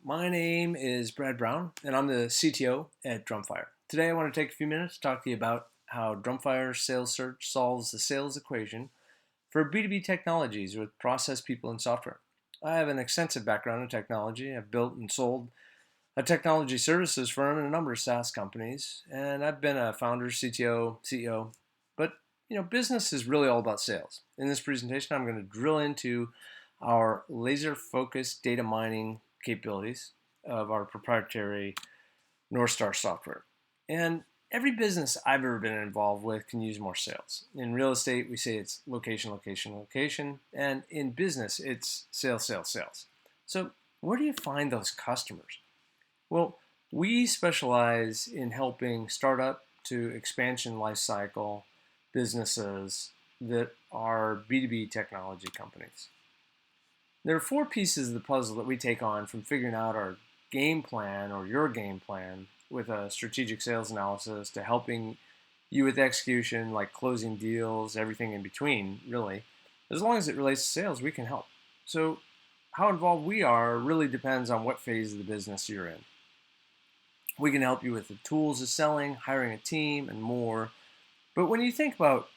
My name is Brad Brown, and I'm the CTO at Drumfire. Today, I want to take a few minutes to talk to you about how Drumfire Sales Search solves the sales equation for B2B technologies with process, people, and software. I have an extensive background in technology. I've built and sold a technology services firm and a number of SaaS companies, and I've been a founder, CTO, CEO. But business is really all about sales. In this presentation, I'm going to drill into our laser-focused data mining capabilities of our proprietary Northstar software. And every business I've ever been involved with can use more sales. In real estate, we say it's location, location, location. And in business, it's sales, sales, sales. So where do you find those customers? Well, we specialize in helping startup to expansion lifecycle businesses that are B2B technology companies. There are four pieces of the puzzle that we take on, from figuring out our game plan or your game plan with a strategic sales analysis to helping you with execution, like closing deals, everything in between, really. As long as it relates to sales, we can help. So how involved we are really depends on what phase of the business you're in. We can help you with the tools of selling, hiring a team, and more. But when you think about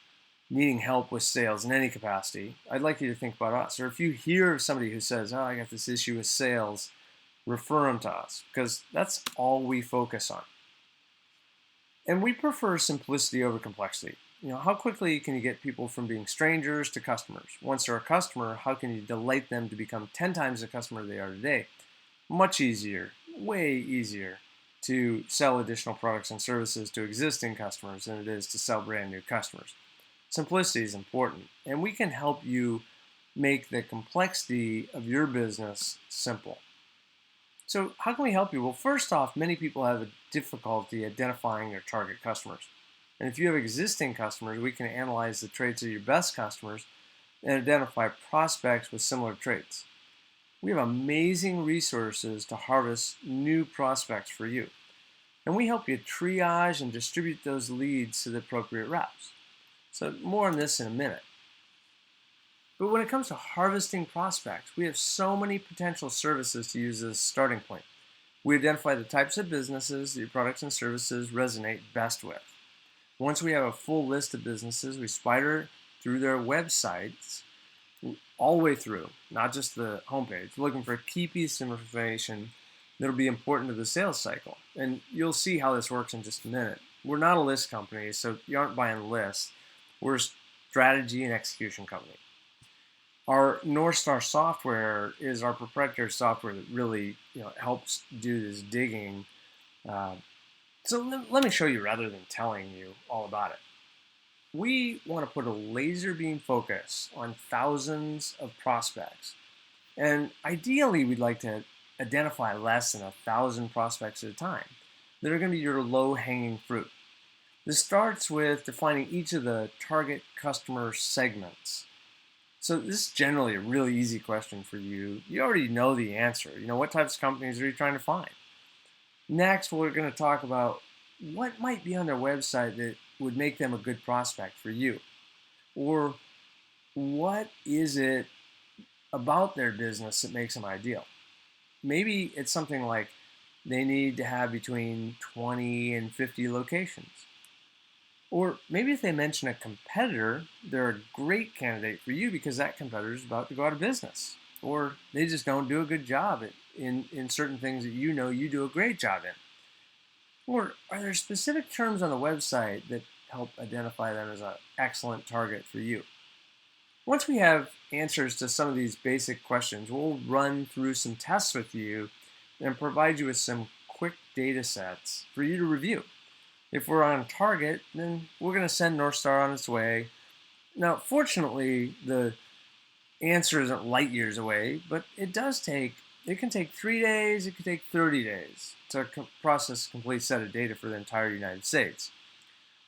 needing help with sales in any capacity, I'd like you to think about us. Or if you hear of somebody who says, I got this issue with sales, refer them to us, because that's all we focus on. And we prefer simplicity over complexity. How quickly can you get people from being strangers to customers? Once they're a customer, how can you delight them to become 10 times the customer they are today? Much easier, way easier to sell additional products and services to existing customers than it is to sell brand new customers. Simplicity is important, and we can help you make the complexity of your business simple. So how can we help you? Well, first off, many people have a difficulty identifying their target customers. And if you have existing customers, we can analyze the traits of your best customers and identify prospects with similar traits. We have amazing resources to harvest new prospects for you. And we help you triage and distribute those leads to the appropriate reps. So more on this in a minute. But when it comes to harvesting prospects, we have so many potential services to use as a starting point. We identify the types of businesses that your products and services resonate best with. Once we have a full list of businesses, we spider through their websites all the way through, not just the homepage, looking for a key piece of information that'll be important to the sales cycle. And you'll see how this works in just a minute. We're not a list company, so you aren't buying lists. We're a strategy and execution company. Our Northstar software is our proprietary software that really helps do this digging. So let me show you rather than telling you all about it. We want to put a laser beam focus on thousands of prospects. And ideally, we'd like to identify less than 1,000 prospects at a time that are going to be your low-hanging fruit. This starts with defining each of the target customer segments. So this is generally a really easy question for you. You already know the answer. What types of companies are you trying to find? Next, we're going to talk about what might be on their website that would make them a good prospect for you. Or what is it about their business that makes them ideal? Maybe it's something like they need to have between 20 and 50 locations. Or maybe if they mention a competitor, they're a great candidate for you because that competitor is about to go out of business. Or they just don't do a good job in certain things that you do a great job in. Or are there specific terms on the website that help identify them as an excellent target for you? Once we have answers to some of these basic questions, we'll run through some tests with you and provide you with some quick data sets for you to review. If we're on target, then we're going to send Northstar on its way. Now, fortunately, the answer isn't light years away, but it can take 3 days, it can take 30 days to process a complete set of data for the entire United States.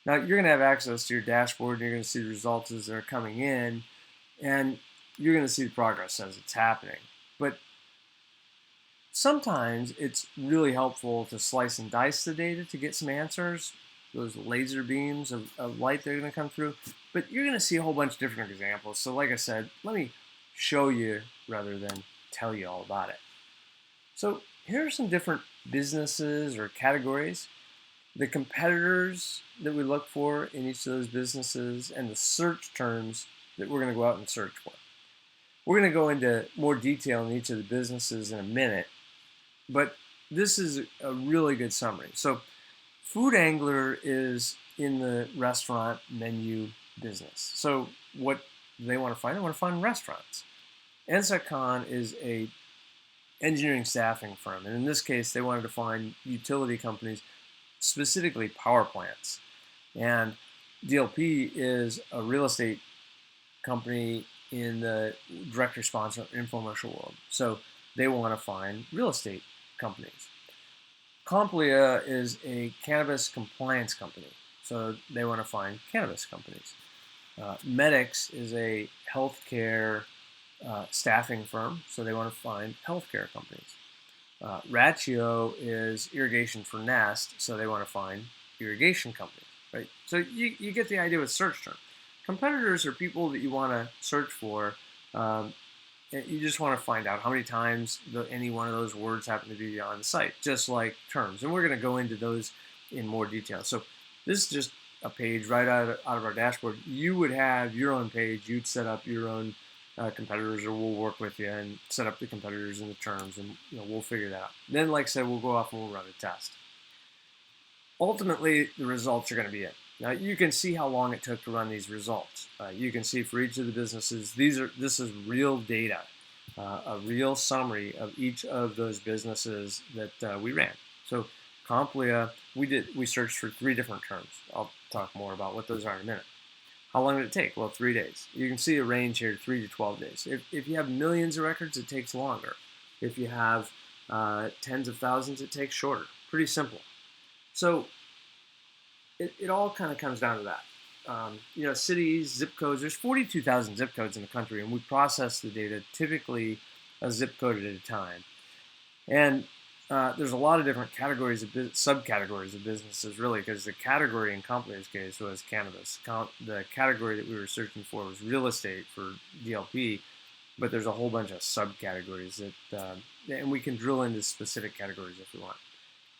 Now, you're going to have access to your dashboard, and you're going to see the results as they're coming in, and you're going to see the progress as it's happening. But sometimes it's really helpful to slice and dice the data to get some answers, those laser beams of light that are going to come through. But you're going to see a whole bunch of different examples. So like I said, let me show you rather than tell you all about it. So here are some different businesses or categories, the competitors that we look for in each of those businesses, and the search terms that we're going to go out and search for. We're going to go into more detail in each of the businesses in a minute, but this is a really good summary. So Food Angler is in the restaurant menu business. So what do they want to find? They want to find restaurants. NSECCon is a engineering staffing firm, and in this case, they wanted to find utility companies, specifically power plants. And DLP is a real estate company in the direct response or infomercial world. So they want to find real estate companies. Complia is a cannabis compliance company. So they want to find cannabis companies. Medix is a healthcare staffing firm. So they want to find healthcare companies. Ratio is irrigation for Nest. So they want to find irrigation companies. Right? So you get the idea with search term. Competitors are people that you want to search for. You just want to find out how many times any one of those words happen to be on the site, just like terms. And we're going to go into those in more detail. So this is just a page right out of our dashboard. You would have your own page. You'd set up your own competitors, or we'll work with you and set up the competitors and the terms, and we'll figure that out. Then, like I said, we'll go off and we'll run a test. Ultimately, the results are going to be it. Now you can see how long it took to run these results. You can see for each of the businesses, this is real data, a real summary of each of those businesses that we ran. So Complia, we searched for 3 different terms. I'll talk more about what those are in a minute. How long did it take? Well, 3 days. You can see a range here, 3 to 12 days. If you have millions of records, it takes longer. If you have tens of thousands, it takes shorter. Pretty simple. So it all kind of comes down to that. Cities, zip codes, there's 42,000 zip codes in the country, and we process the data typically a zip code at a time. And there's a lot of different categories of subcategories of businesses, really, because the category in Complia's case was cannabis. The category that we were searching for was real estate for DLP, but there's a whole bunch of subcategories and we can drill into specific categories if we want.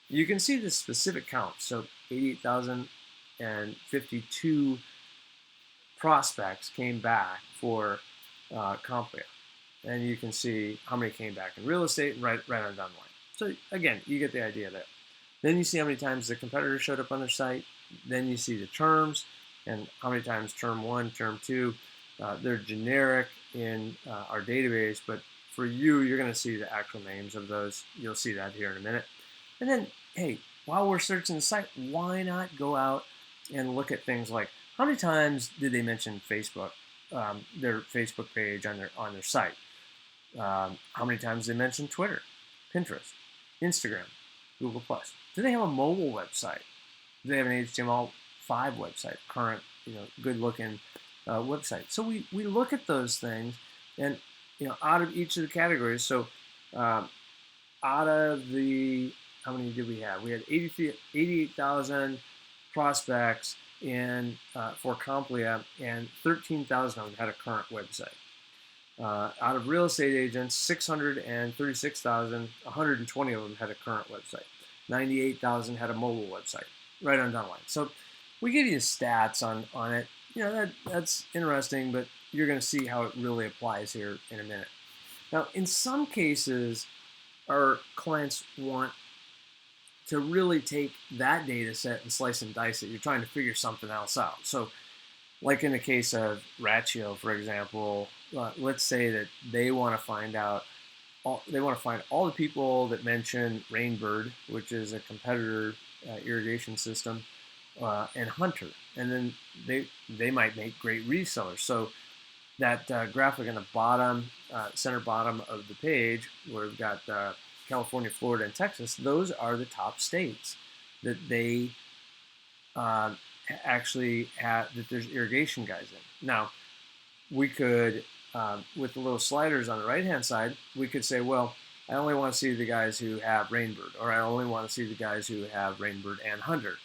You can see the specific count. So 88,052 prospects came back for Complia. And you can see how many came back in real estate and right on down the line. So again, you get the idea there. Then you see how many times the competitor showed up on their site. Then you see the terms and how many times term 1, term 2. They're generic in our database, but for you're going to see the actual names of those. You'll see that here in a minute. And then, hey, while we're searching the site, why not go out and look at things like how many times did they mention Facebook, their Facebook page on their site? How many times they mentioned Twitter, Pinterest, Instagram, Google+. Do they have a mobile website? Do they have an HTML5 website, current, good-looking website? So we look at those things, and out of each of the categories. So out of the how many did we have? We had 88,000 prospects for Complia, and 13,000 of them had a current website. Out of real estate agents, 636,000, 120 of them had a current website. 98,000 had a mobile website, right on down the line. So we give you stats on it. That's interesting, but you're going to see how it really applies here in a minute. Now, in some cases, our clients want to really take that data set and slice and dice it. You're trying to figure something else out. So like in the case of Ratio, for example, let's say that they want to find all the people that mention Rainbird, which is a competitor irrigation system, and Hunter. And then they might make great resellers. So that graphic in the bottom, center bottom of the page, where we've got California, Florida, and Texas, those are the top states that they actually have, that there's irrigation guys in. Now, we could, with the little sliders on the right-hand side, we could say, well, I only want to see the guys who have Rainbird, or I only want to see the guys who have Rainbird and Hunter,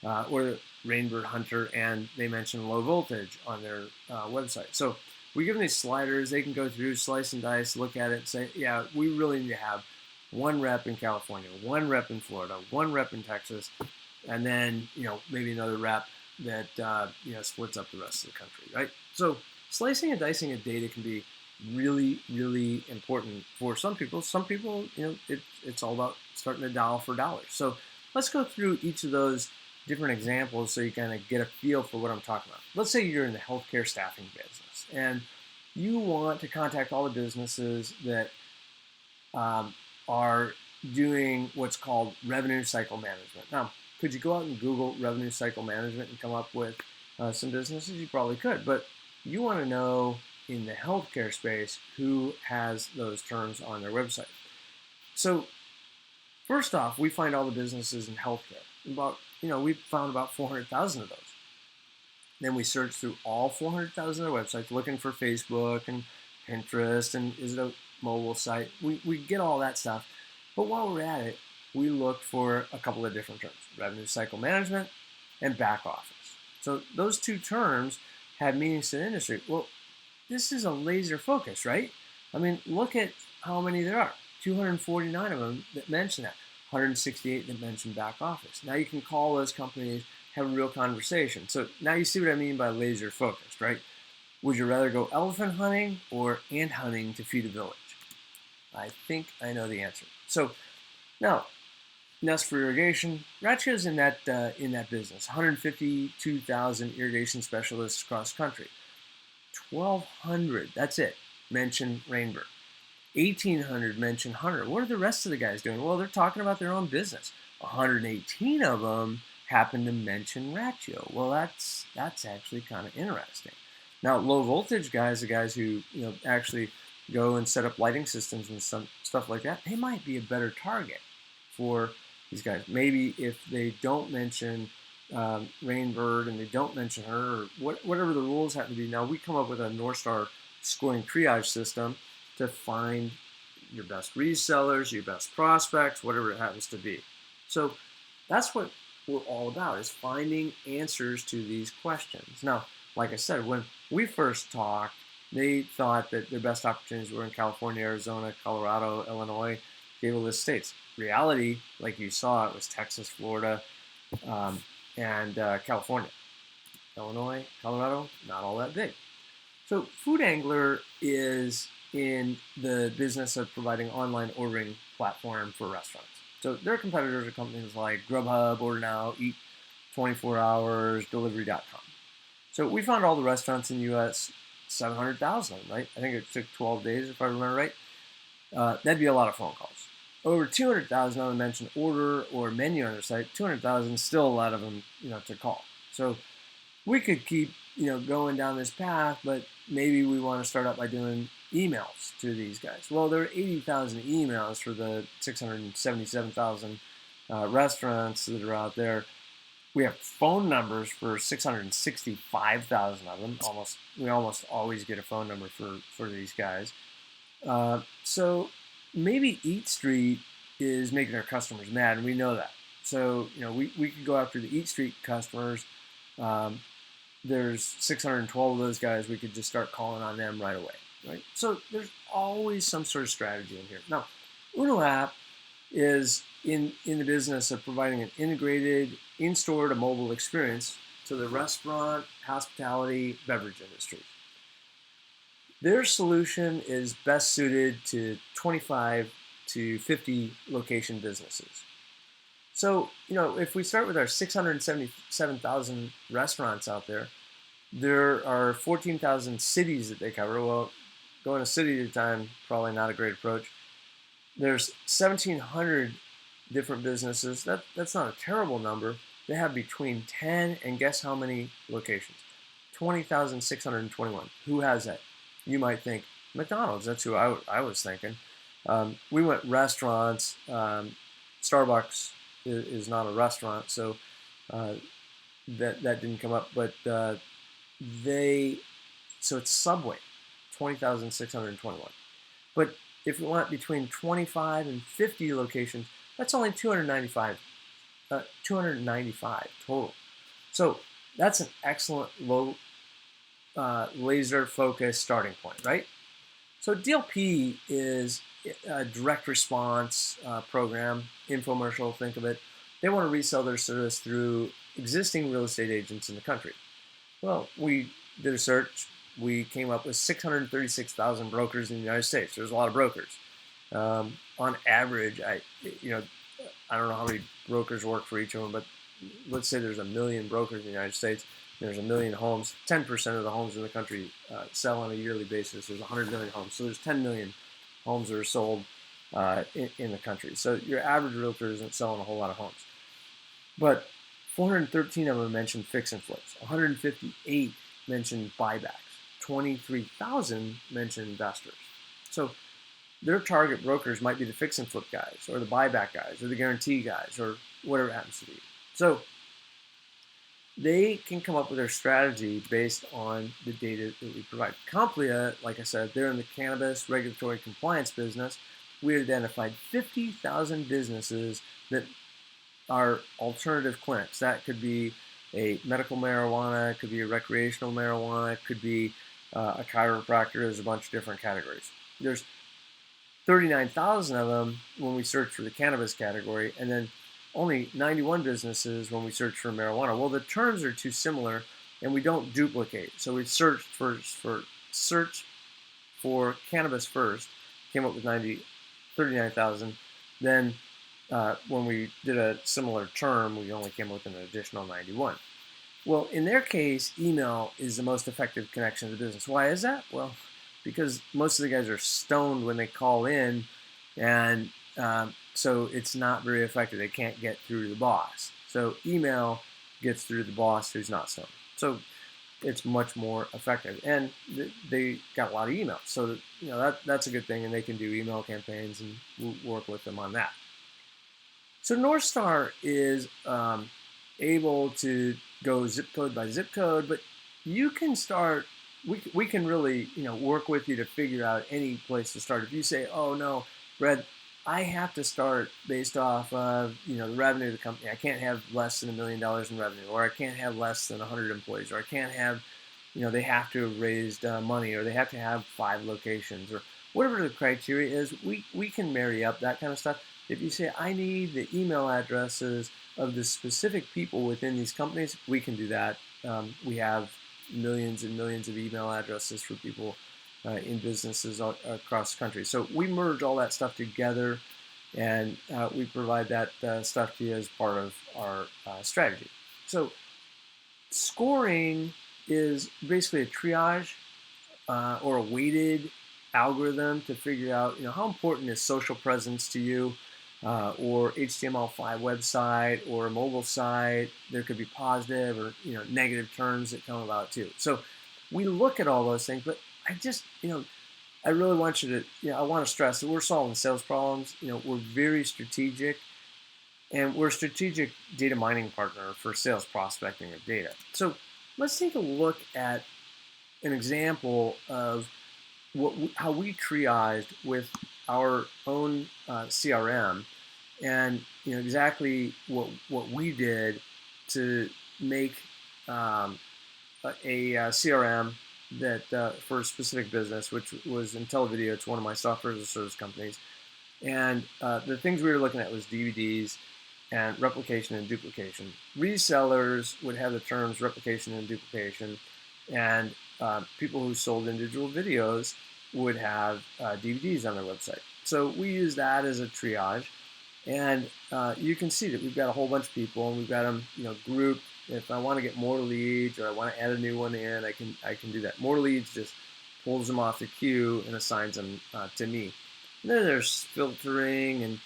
or Rainbird, Hunter, and they mention low voltage on their website. So we give them these sliders. They can go through, slice and dice, look at it, and say, yeah, we really need to have one rep in California, one rep in Florida, one rep in Texas, and then maybe another rep that splits up the rest of the country, right? So slicing and dicing of data can be really, really important for some people. Some people, it's all about starting to dial for dollars. So let's go through each of those different examples so you kind of get a feel for what I'm talking about. Let's say you're in the healthcare staffing business and you want to contact all the businesses that are doing what's called revenue cycle management. Now, could you go out and Google revenue cycle management and come up with some businesses? You probably could, but you want to know in the healthcare space who has those terms on their website. So first off, we find all the businesses in healthcare. We found about 400,000 of those. Then we search through all 400,000 of their websites, looking for Facebook and Pinterest and is it a mobile site. We get all that stuff. But while we're at it, we look for a couple of different terms, revenue cycle management and back office. So those two terms have meanings to the industry. Well, this is a laser focus, right? I mean, look at how many there are. 249 of them that mention that. 168 that mention back office. Now you can call those companies, have a real conversation. So now you see what I mean by laser focused, right? Would you rather go elephant hunting or ant hunting to feed a village? I think I know the answer. So now, Nest for irrigation, Ratio's in that business. 152,000 irrigation specialists across the country. 1,200, that's it, mention Rainbird. 1,800 mention Hunter. What are the rest of the guys doing? Well, they're talking about their own business. 118 of them happen to mention Ratio. Well, that's actually kind of interesting. Now, low voltage guys, the guys who actually go and set up lighting systems and some stuff like that, they might be a better target for these guys. Maybe if they don't mention Rainbird and they don't mention her, or whatever the rules happen to be. Now, we come up with a Northstar scoring triage system to find your best resellers, your best prospects, whatever it happens to be. So that's what we're all about, is finding answers to these questions. Now, like I said, when we first talked, they thought that their best opportunities were in California, Arizona, Colorado, Illinois, gave a list of states. Reality, like you saw, it was Texas, Florida, and California. Illinois, Colorado, not all that big. So Food Angler is in the business of providing online ordering platform for restaurants. So their competitors are companies like Grubhub, Order Now, Eat 24 Hours, Delivery.com. So we found all the restaurants in the U.S., 700,000, right? I think it took 12 days, if I remember right. That'd be a lot of phone calls. Over 200,000 of them mentioned order or menu on their site. 200,000, still a lot of them, to call. So we could keep, going down this path, but maybe we want to start out by doing emails to these guys. Well, there are 80,000 emails for the 677,000 restaurants that are out there. We have phone numbers for 665,000 of them. We almost always get a phone number for these guys. So maybe Eat Street is making our customers mad, and we know that. So we could go after the Eat Street customers. There's 612 of those guys. We could just start calling on them right away, right? So there's always some sort of strategy in here. Now, Uno app is in the business of providing an integrated in-store to mobile experience to the restaurant, hospitality, beverage industry. Their solution is best suited to 25 to 50 location businesses. So, if we start with our 677,000 restaurants out there, there are 14,000 cities that they cover. Well, going a city at a time, probably not a great approach. There's 1,700 different businesses. That's not a terrible number. They have between 10 and guess how many locations? 20,621. Who has that? You might think McDonald's. That's who I was thinking. We went restaurants. Starbucks is not a restaurant, so that didn't come up. But so it's Subway, 20,621. But if we want between 25 and 50 locations, that's only 295 total. So that's an excellent low laser focused starting point, right? So DLP is a direct response program, infomercial, think of it. They want to resell their service through existing real estate agents in the country. Well, we did a search. We came up with 636,000 brokers in the United States. There's a lot of brokers. On average, I don't know how many brokers work for each of them, but let's say there's 1 million brokers in the United States. There's 1 million homes. 10% of the homes in the country sell on a yearly basis. There's 100 million homes. So there's 10 million homes that are sold in the country. So your average realtor isn't selling a whole lot of homes. But 413 of them mentioned fix and flips. 158 mentioned buybacks. 23,000 mentioned investors. So their target brokers might be the fix and flip guys, or the buyback guys, or the guarantee guys, or whatever it happens to be. So they can come up with their strategy based on the data that we provide. Complia, like I said, they're in the cannabis regulatory compliance business. We identified 50,000 businesses that are alternative clinics. That could be a medical marijuana, it could be a recreational marijuana, it could be a chiropractor. There's a bunch of different categories. There's 39,000 of them when we search for the cannabis category, and then only 91 businesses when we search for marijuana. Well, the terms are too similar, and we don't duplicate. So we searched search for cannabis first, came up with 39,000. Then when we did a similar term, we only came up with an additional 91. Well, in their case, email is the most effective connection to the business. Why is that? Well, because most of the guys are stoned when they call in, and so it's not very effective. They can't get through to the boss. So email gets through to the boss who's not stoned. So it's much more effective, and they got a lot of emails. So that's a good thing, and they can do email campaigns, and we'll work with them on that. So Northstar is able to go zip code by zip code, but you can start. We can really work with you to figure out any place to start. If you say, oh no, Brad, I have to start based off of the revenue of the company. I can't have less than $1 million in revenue, or I can't have less than 100 employees, or I can't have they have to have raised money, or they have to have 5 locations, or whatever the criteria is. We can marry up that kind of stuff. If you say I need the email addresses of the specific people within these companies, we can do that. We have millions and millions of email addresses for people in businesses across the country. So we merge all that stuff together, and we provide that stuff to you as part of our strategy. So scoring is basically a triage or a weighted algorithm to figure out how important is social presence to you, or HTML5 website, or a mobile site. There could be positive or negative terms that come about too. So we look at all those things, but I really want you to I want to stress that we're solving sales problems. We're very strategic, and we're a strategic data mining partner for sales prospecting of data. So let's take a look at an example of how we triaged with our own CRM, and exactly what we did to make a CRM that for a specific business, which was IntelliVideo. It's one of my software as a service companies, and the things we were looking at was DVDs and replication and duplication. Resellers would have the terms replication and duplication, and people who sold individual videos would have DVDs on their website. So we use that as a triage, and you can see that we've got a whole bunch of people, and we've got them grouped. If I want to get more leads, or I want to add a new one in, I can do that. More leads just pulls them off the queue and assigns them to me. And then there's filtering, and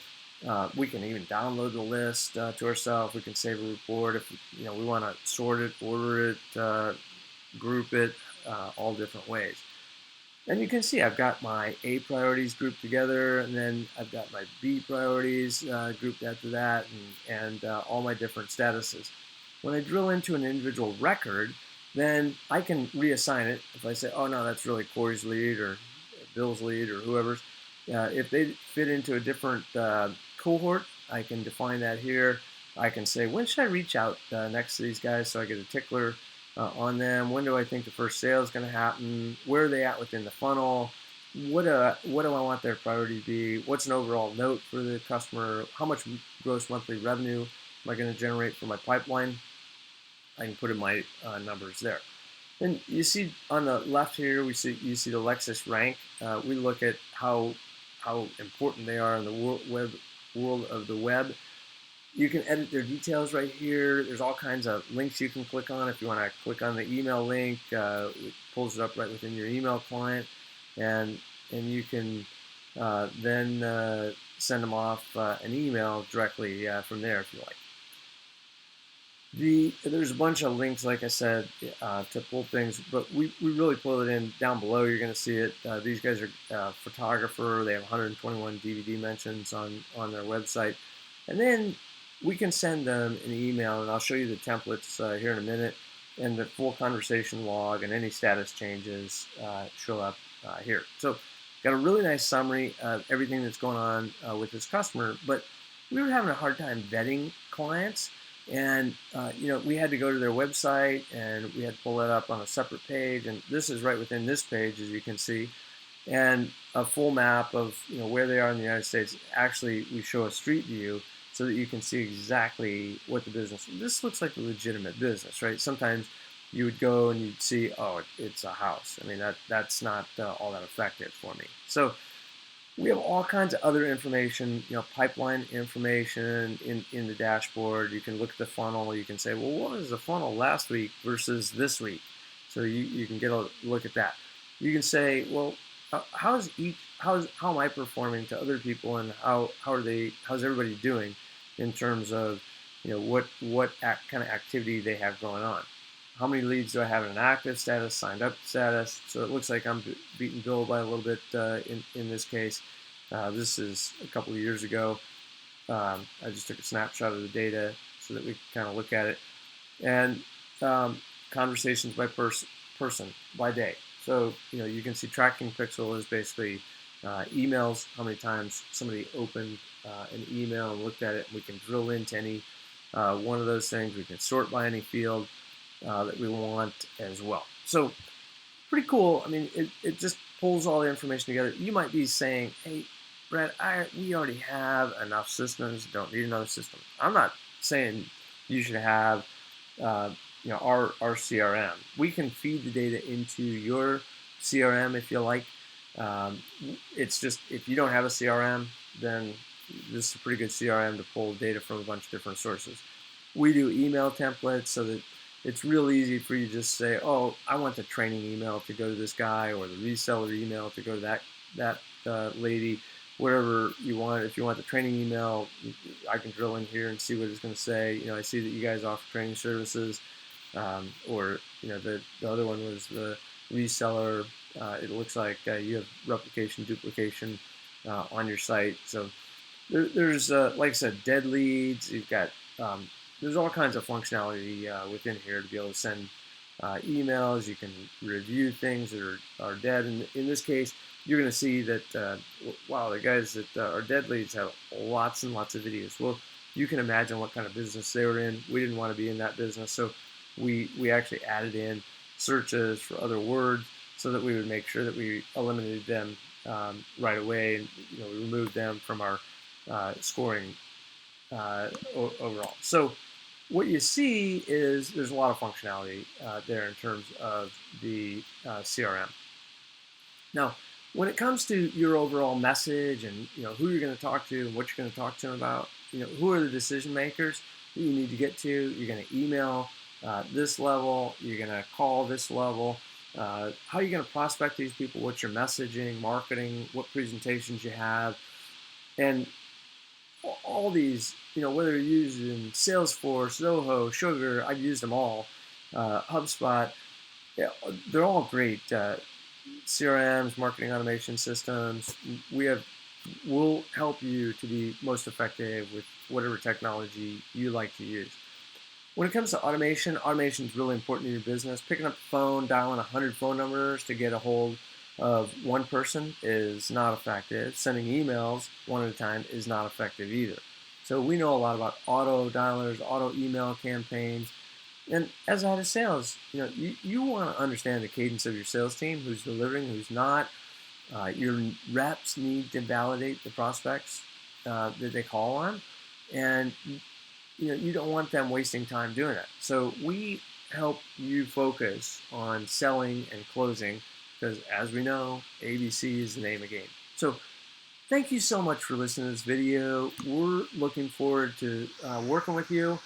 we can even download the list to ourselves. We can save a report if we want to sort it, order it, group it, all different ways. And you can see I've got my A priorities grouped together, and then I've got my B priorities grouped after that, and all my different statuses. When I drill into an individual record, then I can reassign it. If I say, oh no, that's really Corey's lead, or Bill's lead, or whoever's, if they fit into a different cohort, I can define that here. I can say, when should I reach out next to these guys so I get a tickler on them? When do I think the first sale is going to happen? Where are they at within the funnel? what do I want their priority to be? What's an overall note for the customer? How much gross monthly revenue am I going to generate for my pipeline? I can put in my numbers there. Then you see on the left here, you see the Lexus rank. We look at how important they are in the world of the web. You can edit their details right here. There's all kinds of links you can click on. If you want to click on the email link, it pulls it up right within your email client, and you can then send them off an email directly from there if you like. There's a bunch of links, like I said, to pull things, but we really pull it in down below. You're going to see it. These guys are a photographer. They have 121 DVD mentions on their website. And then we can send them an email, and I'll show you the templates here in a minute, and the full conversation log and any status changes show up here. So got a really nice summary of everything that's going on with this customer, but we were having a hard time vetting clients. And we had to go to their website, and we had to pull that up on a separate page. And this is right within this page, as you can see, and a full map of where they are in the United States. Actually, we show a street view so that you can see exactly what the business. This looks like a legitimate business, right? Sometimes you would go and you'd see, oh, it's a house. I mean, that's not all that effective for me. So we have all kinds of other information, pipeline information in the dashboard. You can look at the funnel. You can say, well, what was the funnel last week versus this week? So you can get a look at that. You can say, well, how am I performing to other people, and how's everybody doing in terms of what kind of activity they have going on? How many leads do I have in an active status, signed up status? So it looks like I'm beating Bill by a little bit in this case. This is a couple of years ago. I just took a snapshot of the data so that we kind of look at it. And conversations by person by day. So you can see tracking pixel is basically emails, how many times somebody opened an email and looked at it. And we can drill into any one of those things. We can sort by any field that we want as well. So pretty cool. I mean, it just pulls all the information together. You might be saying, hey, Brad, we already have enough systems. Don't need another system. I'm not saying you should have our CRM. We can feed the data into your CRM if you like. It's just if you don't have a CRM, then this is a pretty good CRM to pull data from a bunch of different sources. We do email templates so that it's real easy for you to just say, oh, I want the training email to go to this guy, or the reseller email to go to that lady, whatever you want. If you want the training email, I can drill in here and see what it's going to say. I see that you guys offer training services, or the other one was the reseller. It looks like you have replication, duplication on your site. So there's like I said, dead leads. You've got there's all kinds of functionality within here to be able to send emails. You can review things that are dead. And in this case, you're going to see that, wow, the guys that are dead leads have lots and lots of videos. Well, you can imagine what kind of business they were in. We didn't want to be in that business, so we actually added in searches for other words so that we would make sure that we eliminated them right away, and we removed them from our scoring overall. So what you see is there's a lot of functionality there in terms of the CRM. Now, when it comes to your overall message and who you're going to talk to and what you're going to talk to them about, who are the decision makers that you need to get to. You're going to email this level. You're going to call this level. How are you going to prospect these people? What's your messaging, marketing, what presentations you have, and all these, whether you're using Salesforce, Zoho, Sugar, I've used them all, HubSpot, yeah, they're all great CRMs, marketing automation systems. We'll help you to be most effective with whatever technology you like to use. When it comes to automation is really important in your business. Picking up the phone, dialing 100 phone numbers to get a hold of one person is not effective. Sending emails one at a time is not effective either. So we know a lot about auto dialers, auto email campaigns. And as a head of sales, you want to understand the cadence of your sales team, who's delivering, who's not. Your reps need to validate the prospects that they call on, and you don't want them wasting time doing it. So we help you focus on selling and closing because, as we know, ABC is the name of the game. So thank you so much for listening to this video. We're looking forward to working with you,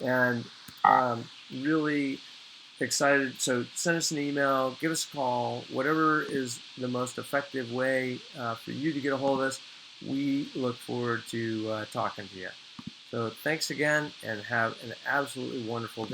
and really excited. So send us an email, give us a call, whatever is the most effective way for you to get a hold of us. We look forward to talking to you. So thanks again, and have an absolutely wonderful day.